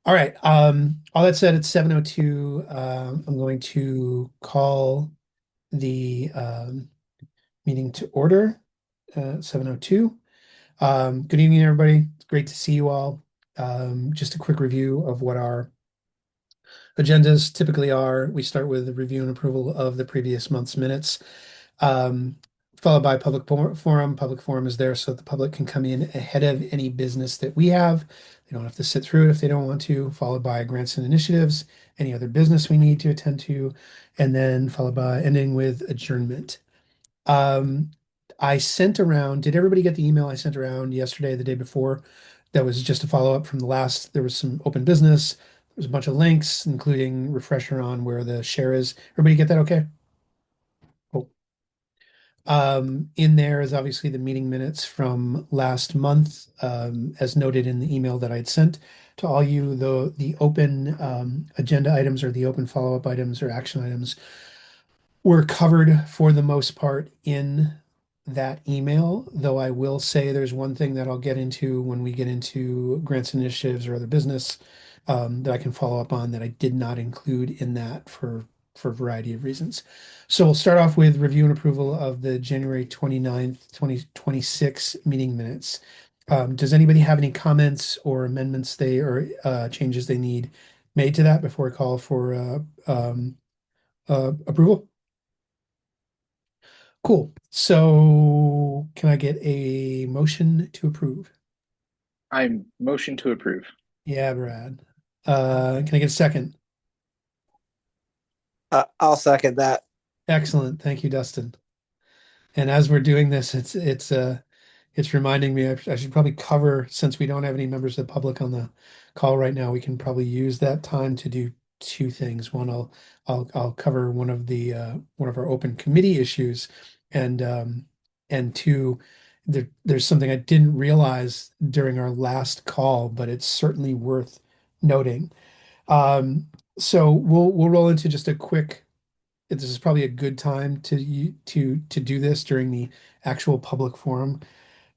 All right. All that said, it's 7:02. I'm going to call the meeting to order. 7:02. Good evening, everybody. It's great to see you all. Just a quick review of what our agendas typically are. We start with the review and approval of the previous month's minutes, um, followed by forum. Public forum is there so the public can come in ahead of any business that we have. They don't have to sit through it if they don't want to, followed by grants and initiatives, any other business we need to attend to, and then followed by ending with adjournment. Um, I sent around, did everybody get the email I sent around yesterday, the day before? That was just a follow-up from the last, there was some open business. There was a bunch of links, including refresher on where the share is. Everybody get that okay? Cool. In there is obviously the meeting minutes from last month, as noted in the email that I'd sent to all you, the open agenda items or the open follow-up items or action items were covered for the most part in that email, though I will say there's one thing that I'll get into when we get into grants and initiatives or other business that I can follow up on that I did not include in that for a variety of reasons. So we'll start off with review and approval of the January 29th, 2026 meeting minutes. Does anybody have any comments or amendments they or changes they need made to that before I call for approval? Cool. So can I get a motion to approve? I motion to approve. Yeah, Brad. Can I get a second? I'll second that. Excellent. Thank you, Dustin. And as we're doing this, it's reminding me I should probably cover, since we don't have any members of the public on the call right now, we can probably use that time to do two things. One, I'll cover one of our open committee issues, and and two, there's something I didn't realize during our last call, but it's certainly worth noting. Um, so we'll roll into just a quick. This is probably a good time to do this during the actual public forum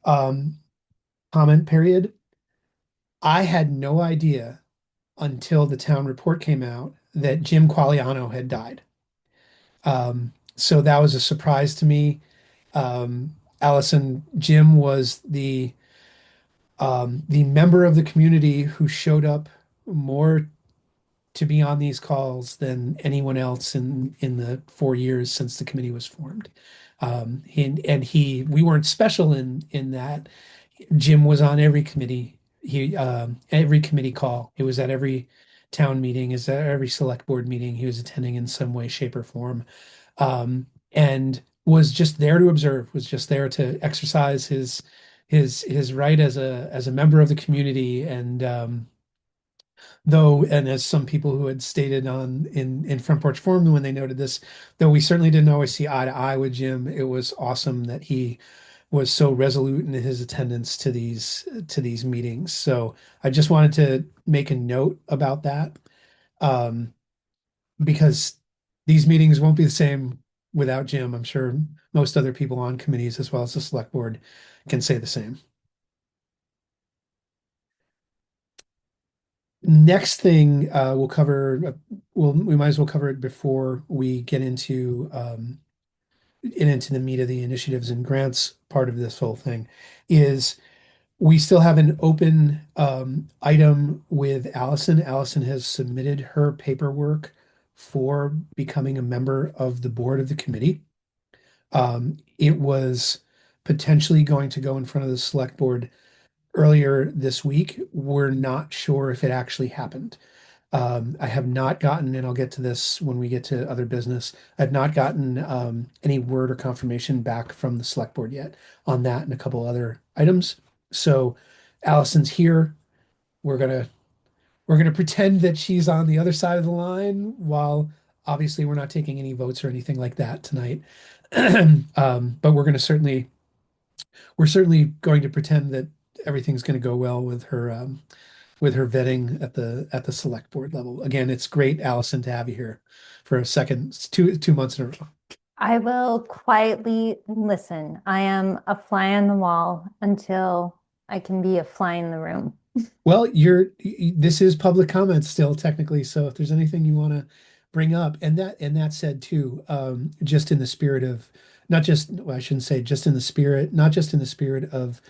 um, comment period. I had no idea until the town report came out that Jim Qualiano had died. So that was a surprise to me. Jim was the member of the community who showed up more to be on these calls than anyone else in the 4 years since the committee was formed. We weren't special in that. Jim was on every committee. Every committee call. It was at every town meeting. Is at every select board meeting. He was attending in some way, shape, or form, and was just there to observe. Was just there to exercise his right as a member of the community. And though, and as some people who had stated on in Front Porch Forum when they noted this, though we certainly didn't always see eye to eye with Jim, it was awesome that he was so resolute in his attendance to these meetings. So I just wanted to make a note about that, um, because these meetings won't be the same without Jim. I'm sure most other people on committees as well as the select board can say the same. Next thing we'll cover, we might as well cover it before we get into the meat of the initiatives and grants part of this whole thing, is we still have an open item with Allison. Allison has submitted her paperwork for becoming a member of the board of the committee. It was potentially going to go in front of the select board earlier this week. We're not sure if it actually happened. I have not gotten, and I'll get to this when we get to other business. I've not gotten any word or confirmation back from the select board yet on that and a couple other items. So Allison's here. We're gonna we're gonna pretend that she's on the other side of the line while obviously we're not taking any votes or anything like that tonight. But we're certainly going to pretend that everything's going to go well with her vetting at the select board level. Again, it's great, Allison, to have you here for a second, two months in a row. I will quietly listen. I am a fly on the wall until I can be a fly in the room. Well, this is public comment still technically, so if there's anything you want to bring up, and that said too, just in the spirit of not just, well, I shouldn't say just in the spirit, not just in the spirit of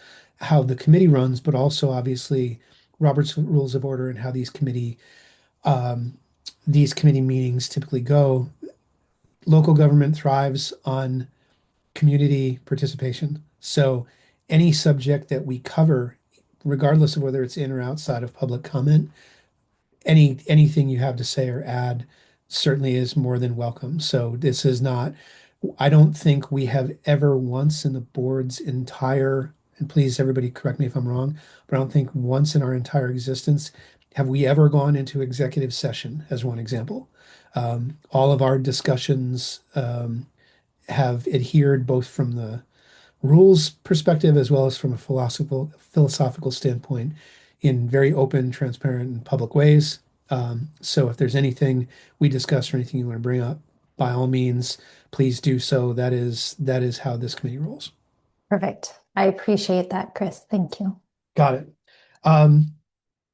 how the committee runs, but also obviously Robert's Rules of Order and how um, these committee meetings typically go. Local government thrives on community participation. So any subject that we cover, regardless of whether it's in or outside of public comment, anything you have to say or add certainly is more than welcome. So this is not, I don't think we have ever once in the board's entire, and please everybody correct me if I'm wrong, but I don't think once in our entire existence have we ever gone into executive session as one example. All of our discussions have adhered both from the rules perspective as well as from a philosophical standpoint in very open, transparent, and public ways. So if there's anything we discuss or anything you want to bring up, by all means, please do so. That is how this committee rolls. Perfect. I appreciate that, Chris. Thank you. Got it. Um,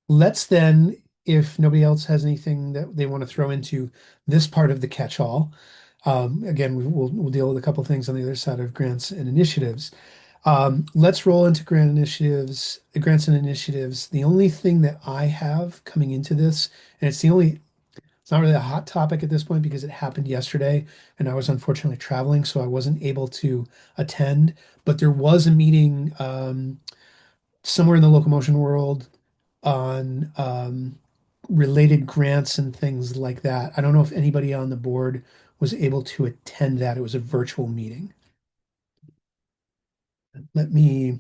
let's then, if nobody else has anything that they want to throw into this part of the catch-all, again, we'll deal with a couple things on the other side of grants and initiatives. Let's roll into grants and initiatives. The only thing that I have coming into this, and it's not really a hot topic at this point because it happened yesterday and I was unfortunately traveling, so I wasn't able to attend. But there was a meeting somewhere in the locomotion world on related grants and things like that. I don't know if anybody on the board was able to attend that. It was a virtual meeting. Let me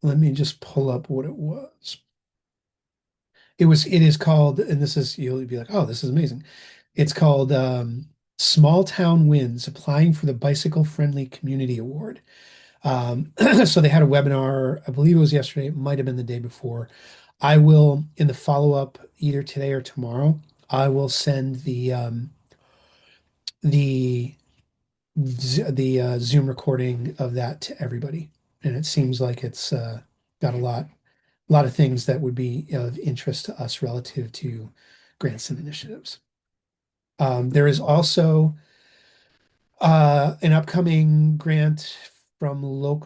let me just pull up what it was. It is called, and this is, you'll be like, oh, this is amazing. It's called Small Town Wins, applying for the Bicycle Friendly Community Award. So they had a webinar, I believe it was yesterday, it might have been the day before. I will, in the follow-up, either today or tomorrow, I will send the Zoom recording of that to everybody. And it seems like it's got a lot of things that would be of interest to us relative to grants and initiatives. There is also an upcoming grant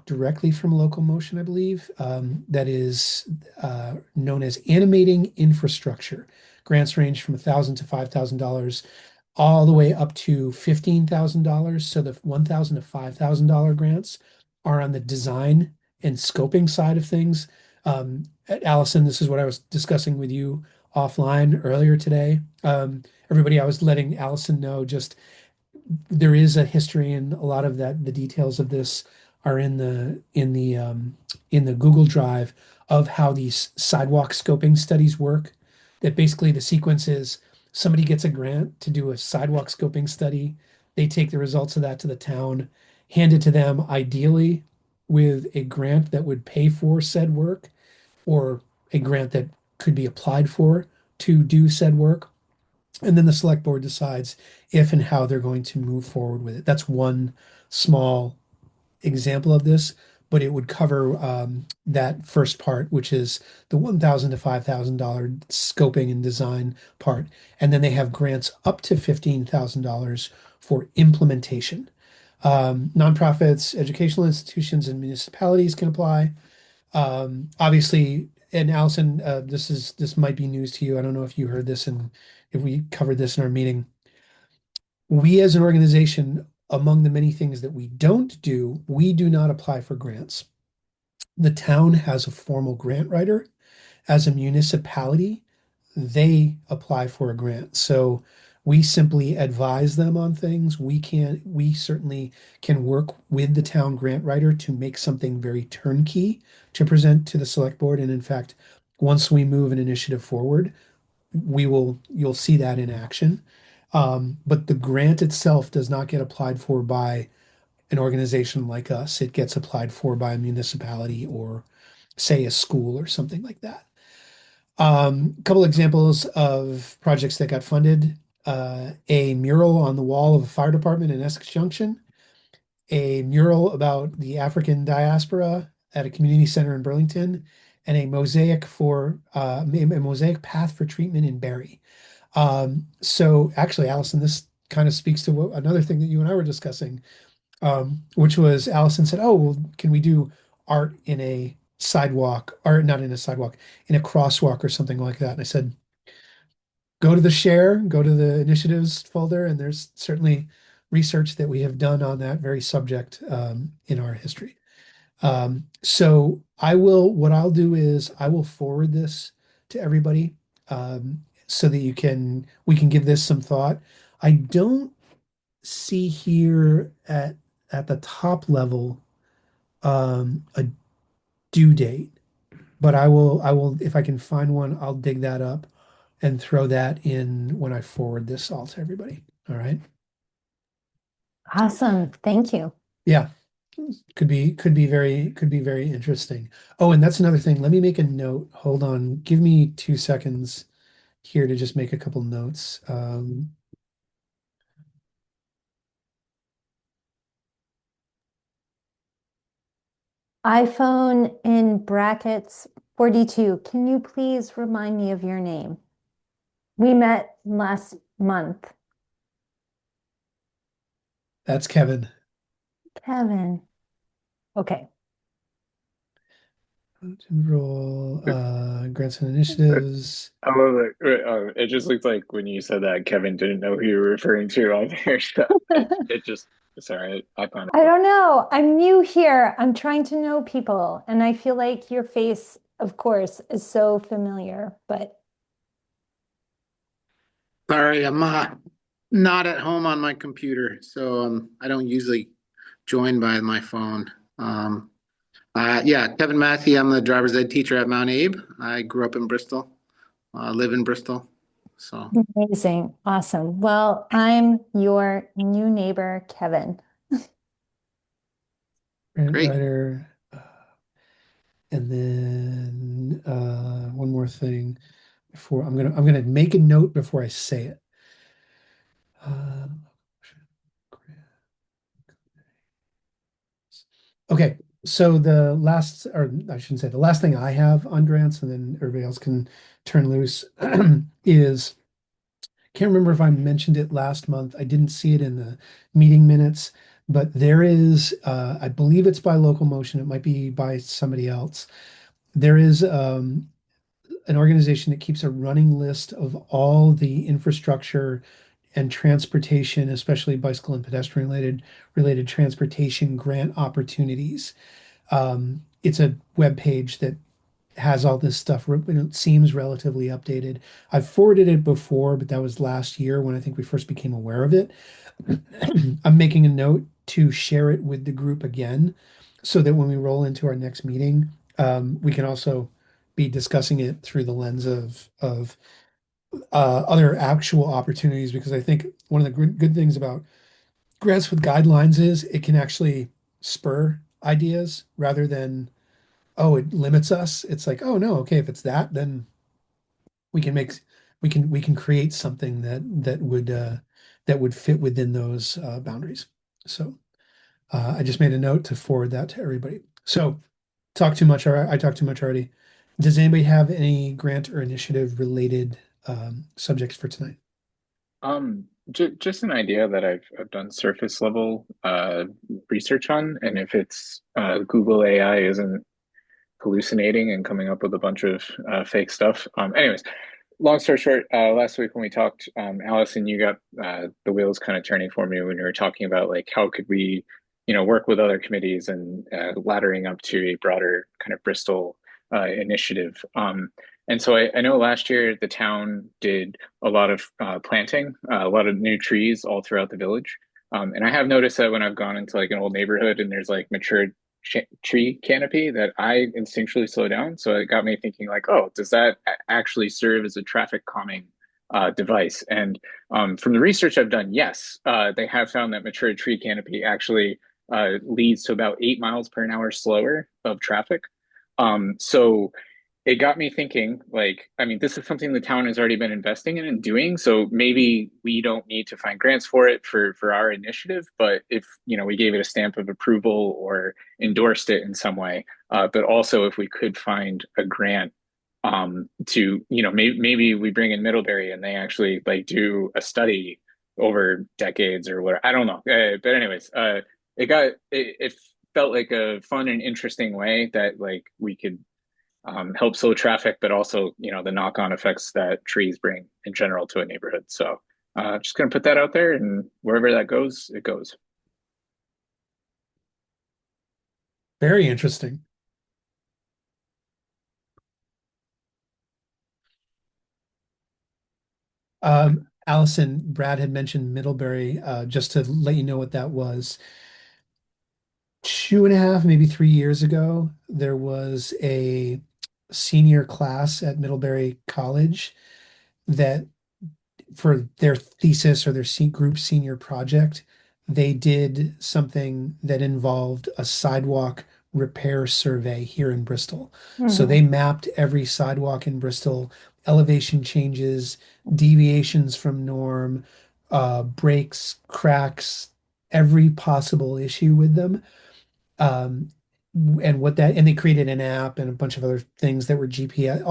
directly from Local Motion, I believe, that is known as Animating Infrastructure. Grants range from $1,000 to $5,000, all the way up to $15,000. So the $1,000 to $5,000 grants are on the design and scoping side of things. Allison, this is what I was discussing with you offline earlier today. Everybody, I was letting Allison know just there is a history and a lot of that the details of this are in the Google Drive of how these sidewalk scoping studies work. That basically the sequence is somebody gets a grant to do a sidewalk scoping study. They take the results of that to the town, hand it to them, ideally with a grant that would pay for said work or a grant that could be applied for to do said work. And then the select board decides if and how they're going to move forward with it. That's one small example of this, but it would cover that first part, which is the $1,000 to $5,000 scoping and design part. And then they have grants up to $15,000 for implementation. Nonprofits, educational institutions, and municipalities can apply. Obviously, and Allison, this might be news to you. I don't know if you heard this and if we covered this in our meeting. We as an organization, among the many things that we don't do, we do not apply for grants. The town has a formal grant writer. As a municipality, they apply for a grant. So we simply advise them on things. We certainly can work with the town grant writer to make something very turnkey to present to the select board. And in fact, once we move an initiative forward, you'll see that in action. But the grant itself does not get applied for by an organization like us. It gets applied for by a municipality or, say, a school or something like that. A couple examples of projects that got funded. A mural on the wall of a fire department in Essex Junction, a mural about the African diaspora at a community center in Burlington, and a mosaic for a mosaic path for treatment in Barry. So actually, Allison, this kind of speaks to another thing that you and I were discussing, which was Allison said, "Oh, well, can we do art in a sidewalk, or not in a sidewalk, in a crosswalk or something like that?" And I said, "Go to the share, go to the initiatives folder, and there's certainly research that we have done on that very subject in our history." So what I'll do is I will forward this to everybody so that we can give this some thought. I don't see here at the top level a due date, but if I can find one, I'll dig that up and throw that in when I forward this all to everybody. All right. Awesome. Thank you. Yeah. Could be very interesting. Oh, and that's another thing. Let me make a note. Hold on. Give me 2 seconds here to just make a couple notes. iPhone in brackets 42. Can you please remind me of your name? We met last month. That's Kevin. Kevin. Okay. Roll grants and initiatives. I love it. It just looks like when you said that Kevin didn't know who you were referring to on there. So it just, sorry, I found I it. don't know. I'm new here. I'm trying to know people, and I feel like your face, of course, is so familiar, but Sorry, I'm not at home on my computer, so I don't usually join by my phone. Yeah, Kevin Massey. I'm the driver's ed teacher at Mount Abe. I grew up in Bristol, live in Bristol. So amazing. Awesome. Well, I'm your new neighbor, Kevin. Grant great. writer. And then one more thing before I'm gonna make a note before I say it. Uh, okay, so I shouldn't say the last thing I have on grants, and then everybody else can turn loose, is can't remember if I mentioned it last month. I didn't see it in the meeting minutes, but there is, I believe it's by local motion. It might be by somebody else. There is an organization that keeps a running list of all the infrastructure and transportation, especially bicycle and pedestrian related transportation grant opportunities. It's a web page that has all this stuff. It seems relatively updated. I've forwarded it before, but that was last year when I think we first became aware of it. I'm making a note to share it with the group again so that when we roll into our next meeting, we can also be discussing it through the lens of other actual opportunities, because I think one of the good things about grants with guidelines is it can actually spur ideas rather than, oh, it limits us. It's like, oh no, okay, if it's that, then we can make we can create something that would fit within those boundaries. So I just made a note to forward that to everybody. So talk too much. I talked too much already. Does anybody have any grant or initiative related subjects for tonight? Just an idea that I've done surface level research on, and if it's Google AI isn't hallucinating and coming up with a bunch of fake stuff. Anyways, long story short, last week when we talked, Allison, you got the wheels kind of turning for me when you were talking about like how could we, work with other committees and laddering up to a broader kind of Bristol initiative. And so I know last year the town did a lot of planting, a lot of new trees all throughout the village. And I have noticed that when I've gone into like an old neighborhood and there's like mature tree canopy that I instinctually slow down. So it got me thinking like, oh, does that actually serve as a traffic calming device? And from the research I've done, yes, they have found that mature tree canopy actually leads to about 8 miles per hour slower of traffic. So it got me thinking, like, I mean, this is something the town has already been investing in and doing, so maybe we don't need to find grants for it for our initiative, but if, we gave it a stamp of approval or endorsed it in some way, but also if we could find a grant to, maybe we bring in Middlebury and they actually like do a study over decades or whatever. I don't know. But anyways, it felt like a fun and interesting way that like we could help slow traffic, but also, the knock-on effects that trees bring in general to a neighborhood. So just gonna put that out there, and wherever that goes, it goes. Very interesting. Allison, Brad had mentioned Middlebury, just to let you know what that was. 2.5, maybe 3 years ago, there was a senior class at Middlebury College that for their thesis or their group senior project, they did something that involved a sidewalk repair survey here in Bristol. So they Mhm. mapped every sidewalk in Bristol, elevation changes, deviations from norm, breaks, cracks, every possible issue with them. Um, and they created an app and a bunch of other things that were GPS,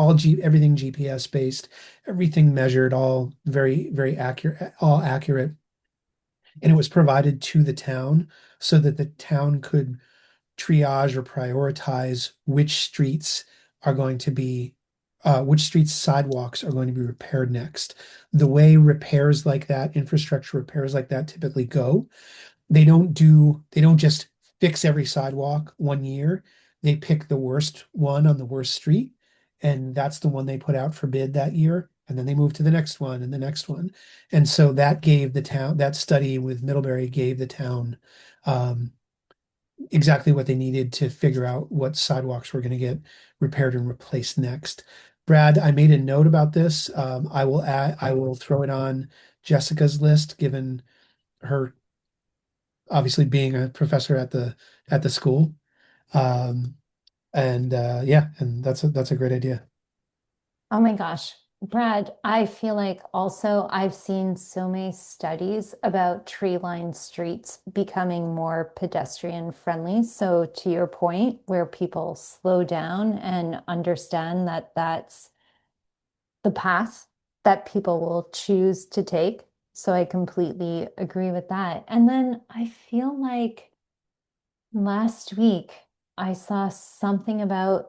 everything GPS based, everything measured, all very, very accurate, all accurate. And it was provided to the town so that the town could triage or prioritize which streets sidewalks are going to be repaired next. The way repairs like that, infrastructure repairs like that typically go, they don't just fix every sidewalk 1 year. They pick the worst one on the worst street, and that's the one they put out for bid that year. And then they move to the next one and the next one. And so that study with Middlebury gave the town um, exactly what they needed to figure out what sidewalks were going to get repaired and replaced next. Brad, I made a note about this. I will throw it on Jessica's list, given her obviously being a professor at the school. Um, and yeah, and that's a great idea. Oh my gosh. Brad, I feel like also I've seen so many studies about tree-lined streets becoming more pedestrian friendly. So to your point, where people slow down and understand that that's the path that people will choose to take. So I completely agree with that. And then I feel like last week I saw something about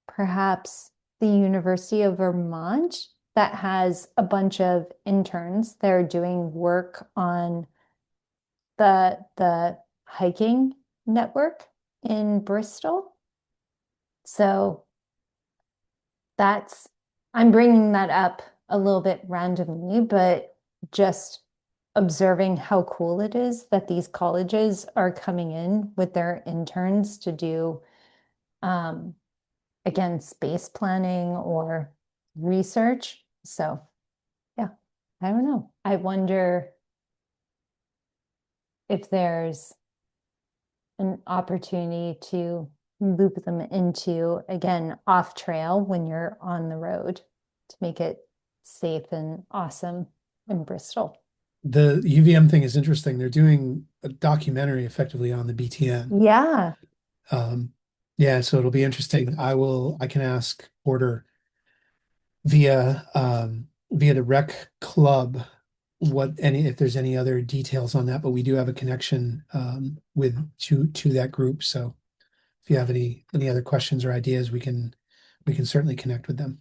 perhaps the University of Vermont that has a bunch of interns. They're doing work on the hiking network in Bristol. So that's, I'm bringing that up a little bit randomly, but just observing how cool it is that these colleges are coming in with their interns to do, um, again, space planning or research. So, yeah, I don't know. I wonder if there's an opportunity to loop them into, again, off trail when you're on the road to make it safe and awesome in Bristol. The UVM thing is interesting. They're doing a documentary effectively on the BTN. Yeah. Um, yeah, so it'll be interesting. I can ask Porter via the rec club if there's any other details on that, but we do have a connection with to that group. So if you have any other questions or ideas, we can certainly connect with them.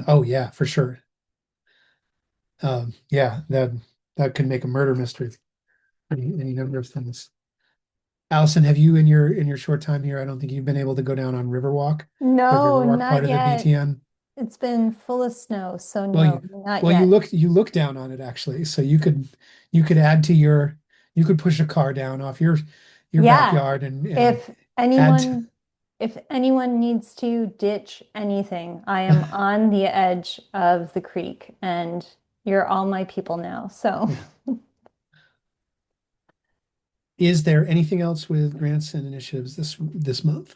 Oh yeah, for sure. Yeah, that could make a murder mystery. Any number of things. Allison, have you in your short time here? I don't think you've been able to go down on Riverwalk, the No, Riverwalk part not of the yet. BTN. It's been full of snow, so Well, no, you not well you yet. look down on it actually, so you could add to your you could push a car down off your Yeah. backyard and If add to, anyone if anyone needs to ditch anything, I am on the edge of the creek and you're all my people now. So yeah. Is there anything else with grants and initiatives this month?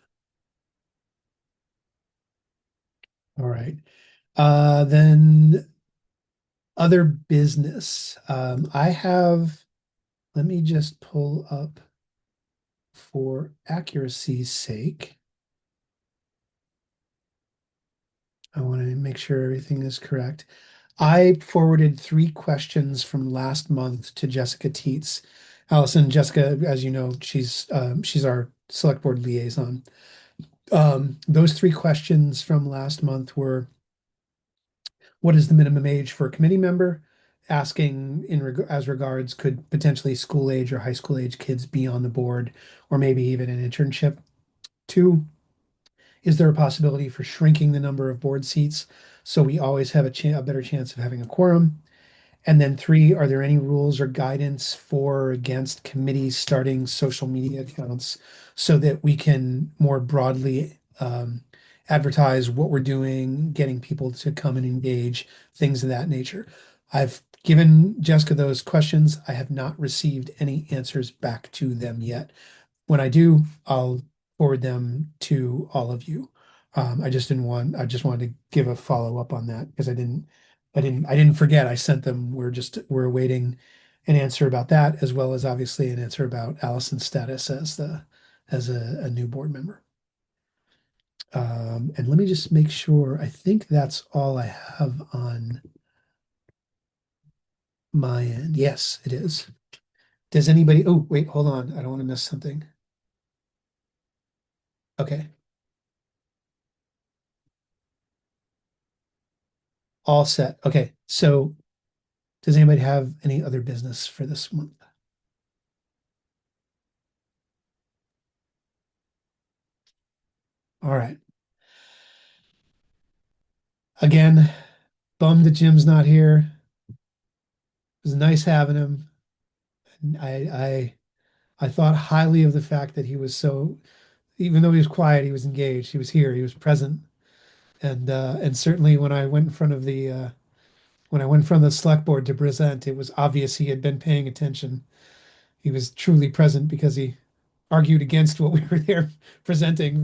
All right. Then other business. Let me just pull up for accuracy's sake. I want to make sure everything is correct. I forwarded 3 questions from last month to Jessica Teets. Allison, Jessica, as you know, she's our select board liaison. Those 3 questions from last month were, what is the minimum age for a committee member? Asking as regards could potentially school age or high school age kids be on the board, or maybe even an internship. 2, is there a possibility for shrinking the number of board seats so we always have a better chance of having a quorum? And then 3, are there any rules or guidance for or against committees starting social media accounts so that we can more broadly advertise what we're doing, getting people to come and engage, things of that nature? I've given Jessica those questions. I have not received any answers back to them yet. When I do, I'll forward them to all of you. I just wanted to give a follow up on that because I didn't forget. I sent them. We're awaiting an answer about that, as well as obviously an answer about Allison's status as a new board member. And let me just make sure. I think that's all I have on my end. Yes, it is. Does anybody? Oh, wait, hold on. I don't want to miss something. Okay, all set. Okay, so does anybody have any other business for this month? All right. Again, bummed that Jim's not here. It was nice having him. I I thought highly of the fact that he was so, even though he was quiet, he was engaged. He was here. He was present. And certainly when I went from the select board to present, it was obvious he had been paying attention. He was truly present because he argued against what we were there presenting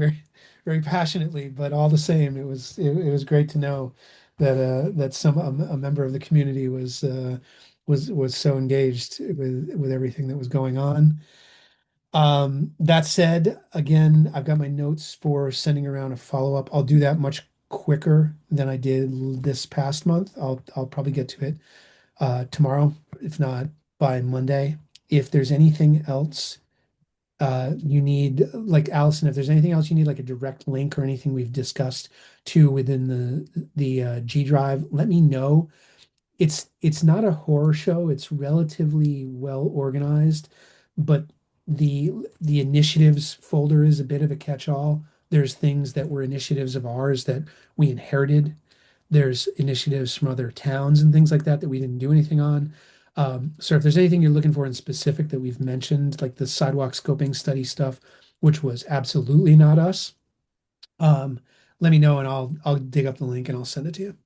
very passionately. But all the same, it was great to know that a member of the community was so engaged with everything that was going on. That said, again, I've got my notes for sending around a follow-up. I'll do that much quicker than I did this past month. I'll probably get to it tomorrow, if not by Monday. If there's anything else you need, like Allison, if there's anything else you need, like a direct link or anything we've discussed to within the G Drive, let me know. It's not a horror show. It's relatively well organized, but the initiatives folder is a bit of a catch-all. There's things that were initiatives of ours that we inherited. There's initiatives from other towns and things like that that we didn't do anything on. So if there's anything you're looking for in specific that we've mentioned, like the sidewalk scoping study stuff, which was absolutely not us, um, let me know and I'll dig up the link and I'll send it to you.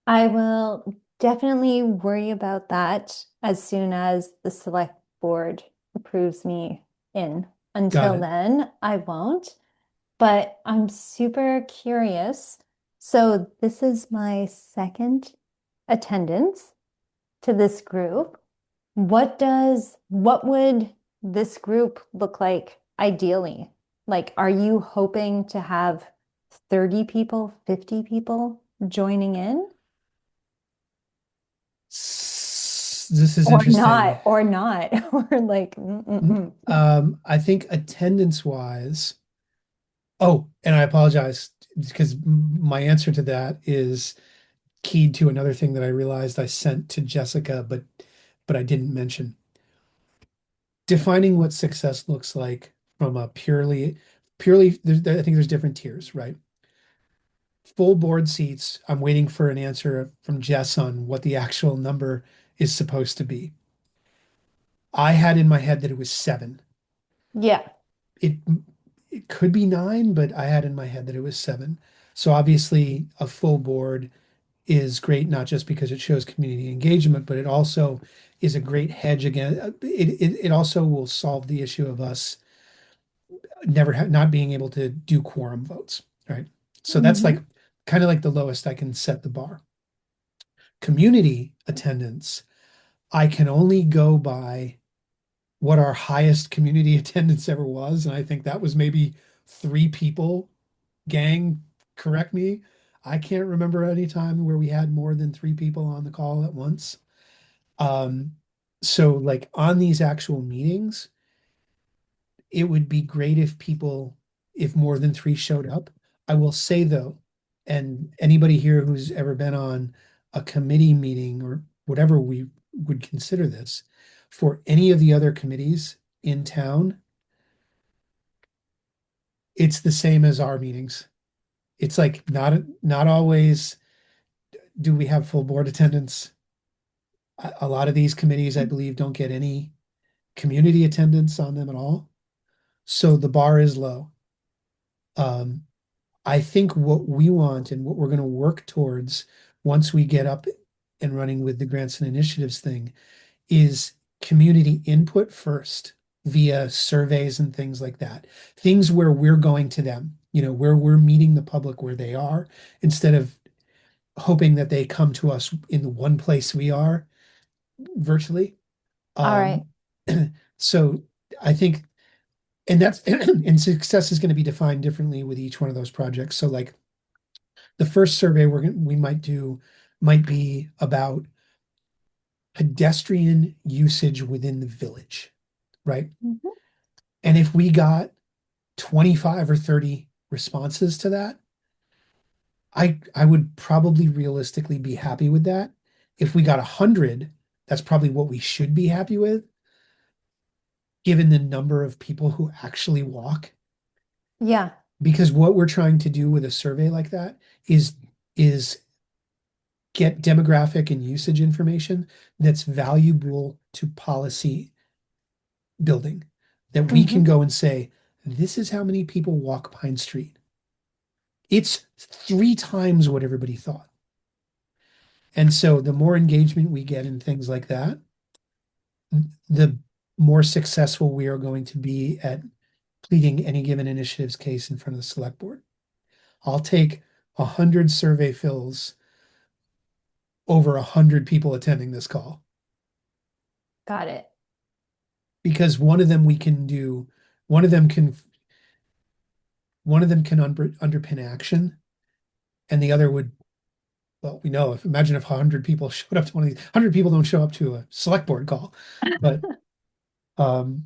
I will definitely worry about that as soon as the select board approves me in. Got Until it. then, I won't. But I'm super curious. So this is my second attendance to this group. What would this group look like ideally? Like, are you hoping to have 30 people, 50 people joining in? This is interesting. Or not, or like, I think attendance wise, oh, and I apologize because my answer to that is keyed to another thing that I realized I sent to Jessica, but I didn't mention. Defining what success looks like from a purely, I think there's different tiers, right? Full board seats, I'm waiting for an answer from Jess on what the actual number is supposed to be. I had in my head that it was 7. Yeah. It it could be 9, but I had in my head that it was 7. So obviously a full board is great, not just because it shows community engagement, but it also is a great hedge against it also will solve the issue of us not being able to do quorum votes, right? So that's like Mhm. kind of like the lowest I can set the bar. Community attendance, I can only go by what our highest community attendance ever was. And I think that was maybe 3 people. Gang, correct me. I can't remember any time where we had more than 3 people on the call at once. Um, so like on these actual meetings, it would be great if more than 3 showed up. I will say though, and anybody here who's ever been on a committee meeting or whatever we would consider this, for any of the other committees in town, it's the same as our meetings. It's like not always do we have full board attendance. A lot of these committees, I believe, don't get any community attendance on them at all. So the bar is low. Um, I think what we want and what we're going to work towards once we get up and running with the grants and initiatives thing is community input first via surveys and things like that. Things where we're going to them, where we're meeting the public where they are instead of hoping that they come to us in the one place we are virtually. All right. Um, so I think, and that's and success is going to be defined differently with each one of those projects. So like the first survey we might do might be about pedestrian usage within the village, right? Mhm. And if we got 25 or 30 responses to that, I would probably realistically be happy with that. If we got 100, that's probably what we should be happy with, given the number of people who actually walk. Yeah. Because what we're trying to do with a survey like that is get demographic and usage information that's valuable to policy building. That we can Mhm. go and say, this is how many people walk Pine Street. It's 3 times what everybody thought. And so the more engagement we get in things like that, the more successful we are going to be at pleading any given initiative's case in front of the select board. I'll take 100 survey fills over 100 people attending this call Got it. because one of them we can do, one of them can, underpin action, and the other would, well, we know if imagine if 100 people showed up to one of these, 100 people don't show up to a select board call, but um,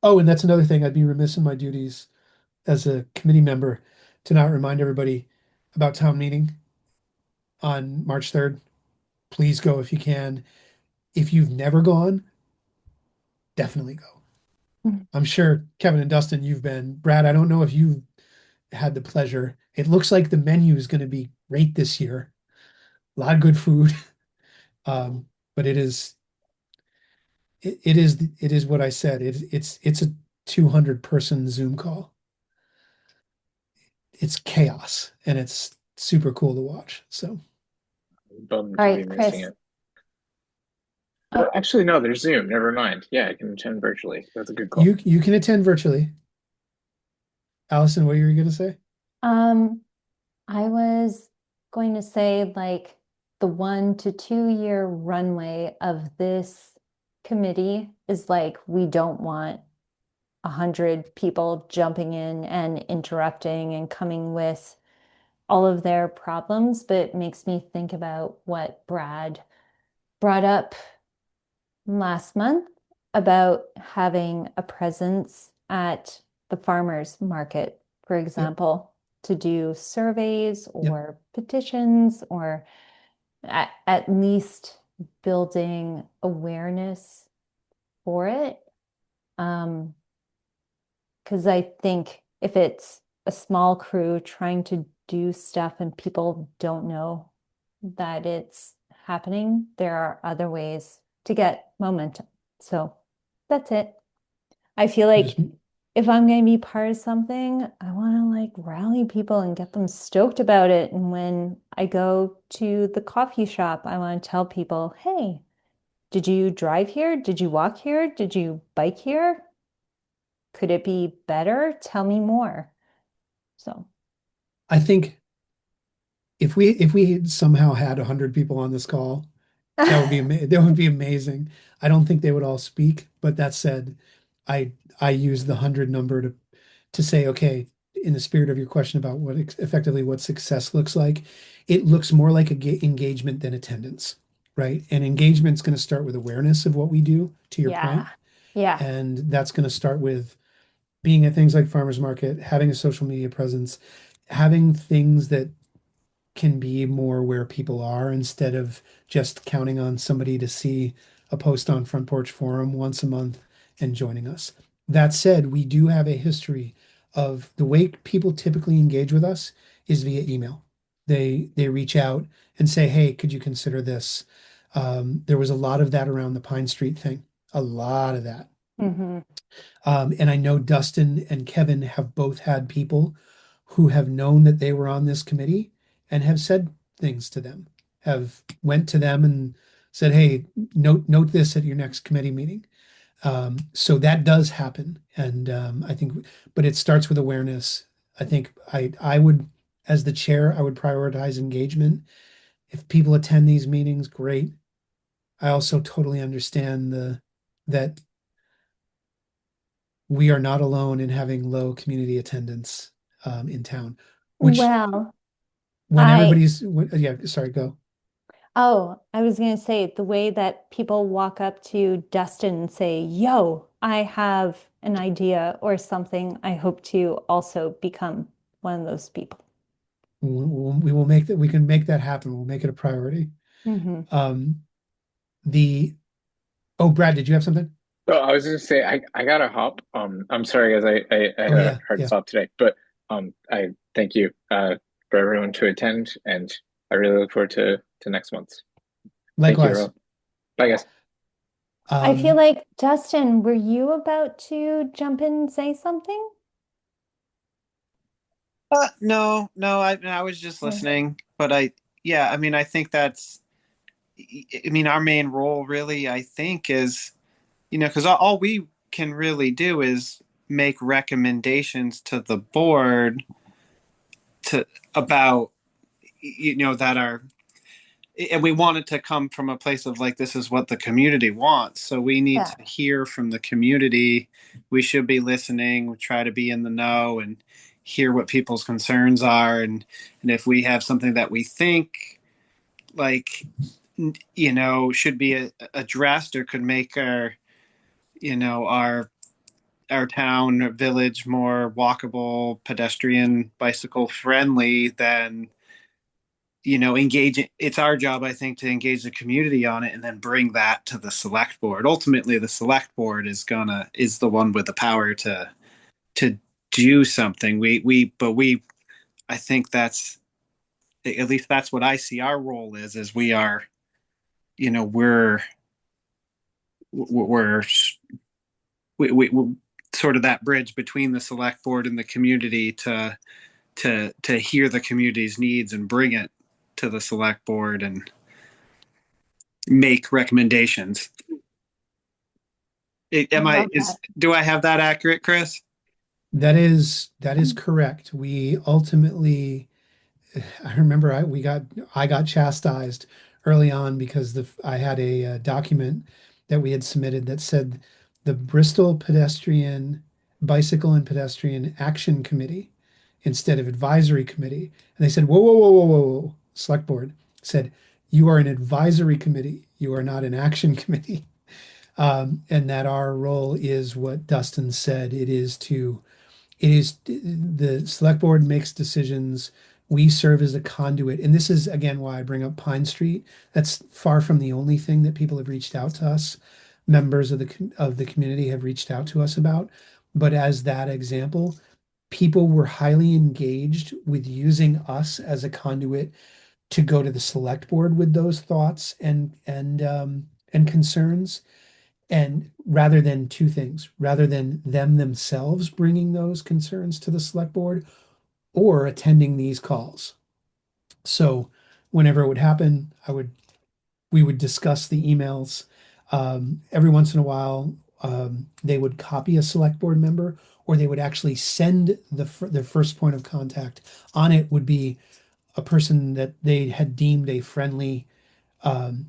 oh, and that's another thing. I'd be remiss in my duties as a committee member to not remind everybody about town meeting on March 3rd. Please go if you can. If you've never gone, definitely go. Mhm. I'm sure Kevin and Dustin, you've been. Brad, I don't know if you've had the pleasure. It looks like the menu is going to be great this year. A lot of good food. But it is what I said. It's a 200-person Zoom call. It's chaos and it's super cool to watch. So Bummed All to be right, missing Chris. it. Oh, Actually, no, there's Zoom. Never mind. Yeah, I can attend virtually. That's a good call. you can attend virtually. Allison, what were you going to say? um, I was going to say like the 1 to 2 year runway of this committee is like we don't want 100 people jumping in and interrupting and coming with all of their problems, but it makes me think about what Brad brought up last month about having a presence at the farmers market, for Yep, example, to do surveys yep. or petitions or at least building awareness for it. Um, because I think if it's a small crew trying to do stuff and people don't know that it's happening, there are other ways to get momentum. So that's it. I feel Just like if I'm going to be part of something, I want to like rally people and get them stoked about it. And when I go to the coffee shop, I want to tell people, hey, did you drive here? Did you walk here? Did you bike here? Could it be better? Tell me more. So, I think if we had somehow had 100 people on this call, that would be amazing. I don't think they would all speak, but that said, I I use the 100 number to say, okay, in the spirit of your question about effectively what success looks like, it looks more like a engagement than attendance, right? And engagement's going to start with awareness of what we do, to your point, yeah. Yeah. and that's going to start with being at things like farmers market, having a social media presence, having things that can be more where people are instead of just counting on somebody to see a post on Front Porch Forum once a month and joining us. That said, we do have a history of the way people typically engage with us is via email. They reach out and say, "Hey, could you consider this?" There was a lot of that around the Pine Street thing, a lot of that. Hmm. And I know Dustin and Kevin have both had people who have known that they were on this committee and have said things to them, have went to them and said, "Hey, note this at your next committee meeting." So that does happen, and I think, but it starts with awareness. I think I would, as the chair, I would prioritize engagement. If people attend these meetings, great. I also totally understand the that we are not alone in having low community attendance in town, which Well, when I yeah, sorry, go. Oh, I was going to say the way that people walk up to Dustin and say, Yo, I have an idea or something. I hope to also become one of those people. We will make that, we can make that happen. We'll make it a priority. Hmm. Um, the, oh, Brad, did you have something? So I was just say I gotta hop. I'm sorry guys, I had Oh, a yeah, hard yeah. stop today, but I thank you for everyone to attend, and I really look forward to next month's. Thank you, Likewise. everyone. Bye, guys. I feel Um, like, Dustin, were you about to jump in and say something? No, no, I was just Mm. listening, but yeah, I mean, I think I mean, our main role really, I think, is, because all we can really do is make recommendations to the board to about, that are, and we want it to come from a place of like, this is what the community wants. So we need Yeah. to hear from the community. We should be listening, we try to be in the know and hear what people's concerns are. And if we have something that we think like, should be addressed or could make our town or village more walkable, pedestrian, bicycle friendly, then engage it's our job, I think, to engage the community on it and then bring that to the select board. Ultimately the select board is the one with the power to do something. We I think that's, at least that's what I see our role is we are, you know we're we're sort of that bridge between the select board and the community to hear the community's needs and bring it to the select board and make recommendations. I Am I love is that. do I have that accurate, Chris? that is correct. We ultimately, I remember I got chastised early on because I had a, document that we had submitted that said the Bristol Pedestrian Bicycle and Pedestrian Action Committee instead of advisory committee. And they said, whoa, whoa, whoa, whoa, whoa, whoa. Select board said, you are an advisory committee. You are not an action committee. And that our role is what Dustin said. It is the select board makes decisions. We serve as a conduit. And this is again why I bring up Pine Street. That's far from the only thing that people have reached out to us. Members of the community have reached out to us about. But as that example, people were highly engaged with using us as a conduit to go to the select board with those thoughts and concerns. And rather than two things, rather than them themselves bringing those concerns to the select board or attending these calls. So whenever it would happen, we would discuss the emails. Every once in a while, they would copy a select board member, or they would actually send their first point of contact. On it would be a person that they had deemed a friendly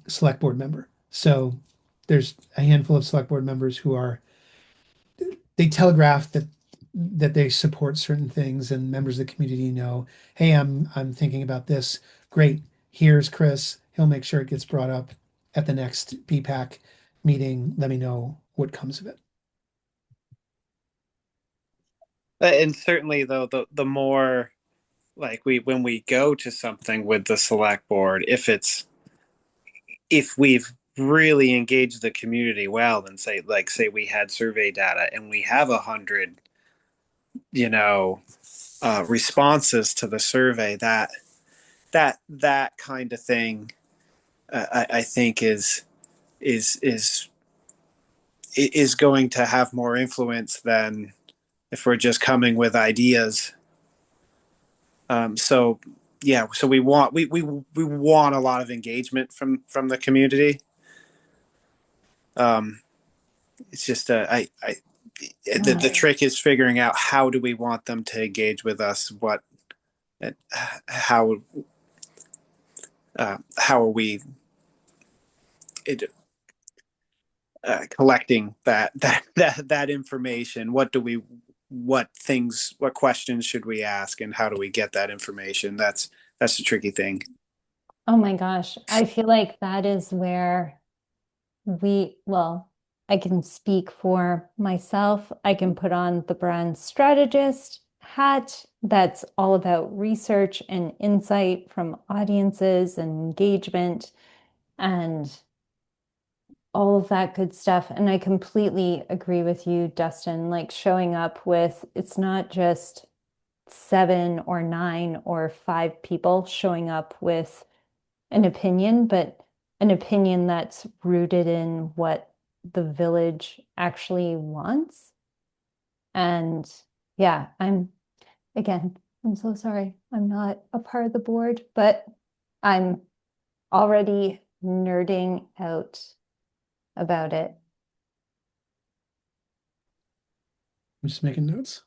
select board member. So there's a handful of select board members who are they telegraph that they support certain things, and members of the community know, hey, I'm thinking about this. Great. Here's Chris. He'll make sure it gets brought up at the next PPAC meeting. Let me know what comes of it. And certainly, though, the more like when we go to something with the select board, if we've really engaged the community well, and say we had survey data and we have 100, you know, responses to the survey, that kind of thing, I think is is is going to have more influence than if we're just coming with ideas. So yeah, so we want a lot of engagement from the community. Um, it's just the trick is figuring out how do we want them to engage with us. How how are we it, collecting that information? What questions should we ask, and how do we get that information? That's the tricky thing. Oh my gosh. I feel like that is where well, I can speak for myself. I can put on the brand strategist hat that's all about research and insight from audiences and engagement and all of that good stuff. And I completely agree with you, Dustin, like showing up with it's not just 7 or 9 or 5 people showing up with an opinion, but an opinion that's rooted in what the village actually wants. And yeah, I'm so sorry. I'm not a part of the board, but I'm already nerding out about it. I'm just making notes.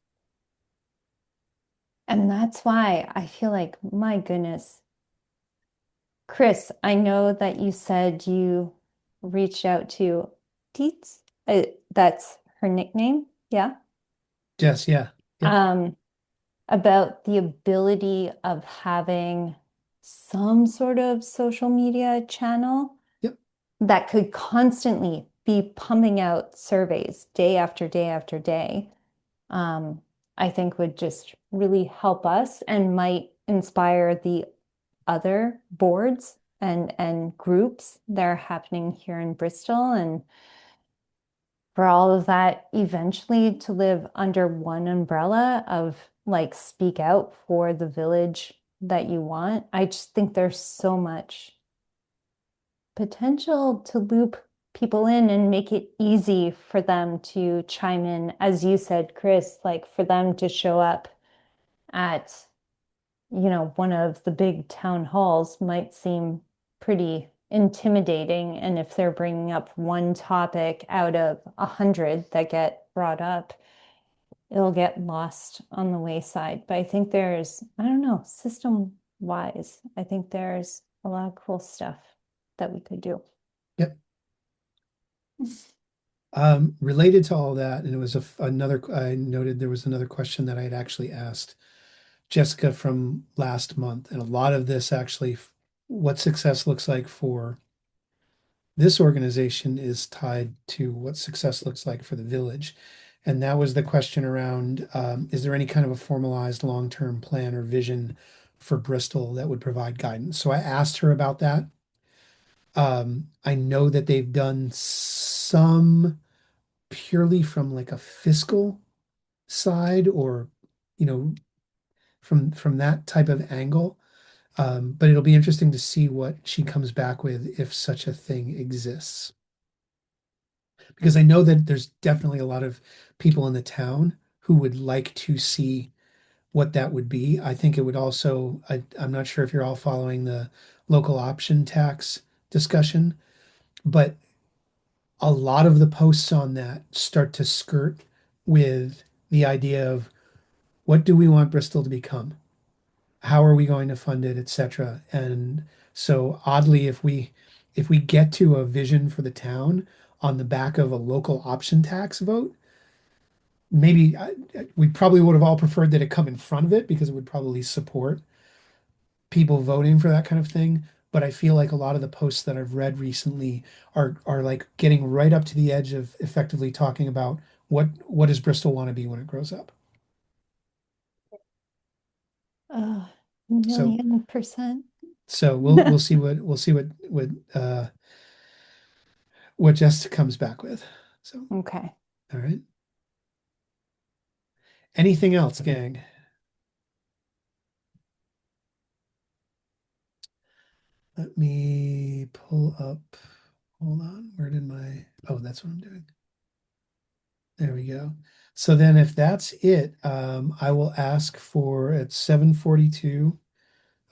And that's why I feel like, my goodness, Chris, I know that you said you reached out to Teets. That's her nickname. Yeah. Yes, yeah. Yep. About the ability of having some sort of social media channel Yep. that could constantly be pumping out surveys day after day after day, um, I think would just really help us and might inspire the other boards and groups that are happening here in Bristol, and for all of that eventually to live under one umbrella of like speak out for the village that you want. I just think there's so much potential to loop people in and make it easy for them to chime in. As you said, Chris, like for them to show up at, one of the big town halls might seem pretty intimidating. And if they're bringing up one topic out of 100 that get brought up, it'll get lost on the wayside. But I think I don't know, system wise, I think there's a lot of cool stuff that we could do. Yep. Related to all that, and it was another, I noted there was another question that I had actually asked Jessica from last month, and a lot of this actually, what success looks like for this organization is tied to what success looks like for the village. And that was the question around, is there any kind of a formalized long-term plan or vision for Bristol that would provide guidance? So I asked her about that. I know that they've done some purely from like a fiscal side, or, you know, from that type of angle. But it'll be interesting to see what she comes back with if such a thing exists. because I know that there's definitely a lot of people in the town who would like to see what that would be. I think it would also, I'm not sure if you're all following the local option tax discussion, but a lot of the posts on that start to skirt with the idea of what do we want Bristol to become? How are we going to fund it, etc. And so oddly, if we get to a vision for the town on the back of a local option tax vote, maybe we probably would have all preferred that it come in front of it because it would probably support people voting for that kind of thing. But I feel like a lot of the posts that I've read recently are like getting right up to the edge of effectively talking about what does Bristol want to be when it grows up. Oh, So 1,000,000%. so we'll see what Jess comes back with. So Okay. all right. Anything else, gang? Let me pull up. Hold on. Where did my, oh, that's what I'm doing. There we go. So then if that's it, I will ask for at 7:42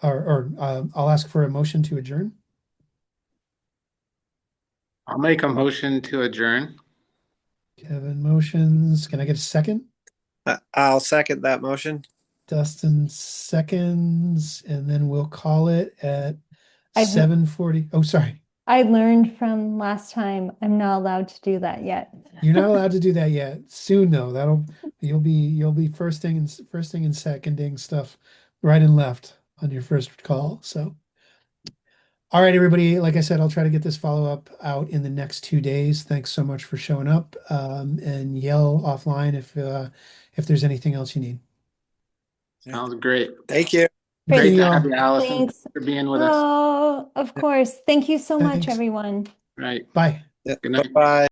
or I'll ask for a motion to adjourn. I'll make a motion to adjourn. Kevin motions. Can I get a second? I'll second that motion. Dustin seconds, and then we'll call it at I've 7:40. Oh, sorry. I learned from last time I'm not allowed to do that yet. You're not allowed to do that yet. Soon though, you'll be firsting and seconding stuff right and left on your first call. So all right, everybody. Like I said, I'll try to get this follow-up out in the next 2 days. Thanks so much for showing up. And yell offline if there's anything else you need. Sounds great. Thank you. Thank Great you, to y'all. have you, Allison, Thanks. for being with us. Oh, of course. Thank you so much, Thanks. everyone. Right. Bye. Yeah, Good night. bye.